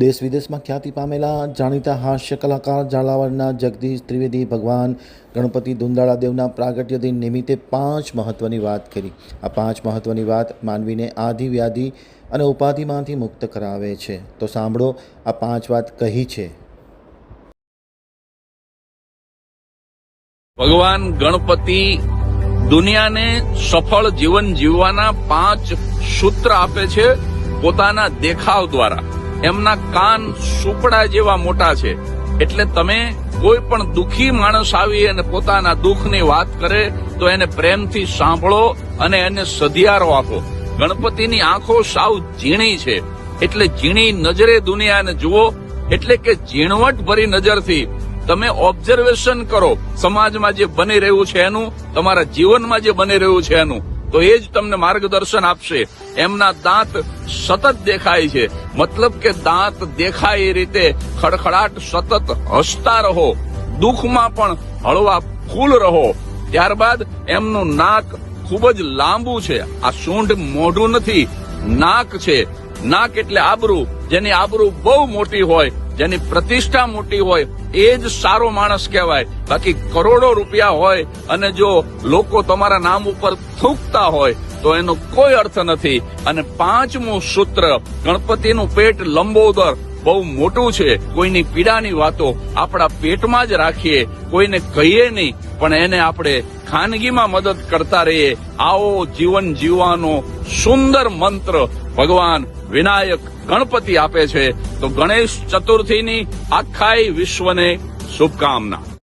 દેશ વિદેશમાં ખ્યાતિ પામેલા જાણીતા હાસ્ય કલાકાર ઝાલાવાડના જગદીશ ત્રિવેદી ભગવાન ગણપતિ દુંદાળા દેવના પ્રાગટ્ય દિન નિમિત્તે 5 મહત્વની વાત કરી। આ 5 મહત્વની વાત માનવીને આધિ વ્યાધિ અને ઉપાધિમાંથી મુક્ત કરાવે છે। તો સાંભળો આ 5 વાત કહી છે। ભગવાન ગણપતિ દુનિયાને સફળ જીવન જીવવાના 5 સૂત્ર આપે છે પોતાના દેખાવ દ્વારા। એમના કાન સુપડા જેવા મોટા છે, એટલે તમે કોઈ પણ દુઃખી માણસ આવી અને પોતાના દુઃખની વાત કરે તો એને પ્રેમથી સાંભળો અને એને સધિયારો આપો। ગણપતિની આંખો સાવ ઝીણી છે, એટલે ઝીણી નજરે દુનિયાને જુઓ, એટલે કે ઝીણવટ ભરી નજરથી તમે ઓબ્ઝર્વેશન કરો સમાજમાં જે બની રહ્યું છે એનું, તમારા જીવનમાં જે બની રહ્યું છે એનું, તો એ જ તમને માર્ગદર્શન આપશે। એમના દાંત સતત દેખાય છે, મતલબ કે દાંત દેખાય એ રીતે ખડખડાટ સતત હસતા રહો, દુઃખમાં પણ હળવા ફૂલ રહો। ત્યારબાદ એમનું નાક ખૂબ જ લાંબુ છે, આ સૂંઢ મોઢું નથી, નાક છે। નાક એટલે આબરૂ, જેની આબરૂ બહુ મોટી હોય, જેની પ્રતિષ્ઠા મોટી હોય એ જ સારો માણસ કહેવાય। બાકી કરોડો રૂપિયા હોય અને જો લોકો તમારા નામ ઉપર થૂંકતા હોય તો એનો કોઈ અર્થ નથી। અને 5મું સૂત્ર, ગણપતિનું પેટ લંબોદર બહુ મોટું છે। કોઈની પીડાની વાતો આપણા પેટમાં જ રાખીએ, કોઈને કહીએ નહીં, પણ એને આપણે ખાનગીમાં મદદ કરતા રહીએ। આવો જીવન જીવવાનો સુંદર મંત્ર ભગવાન વિનાયક ગણપતિ આપે છે। તો ગણેશ ચતુર્થીની આખાય વિશ્વને શુભકામના।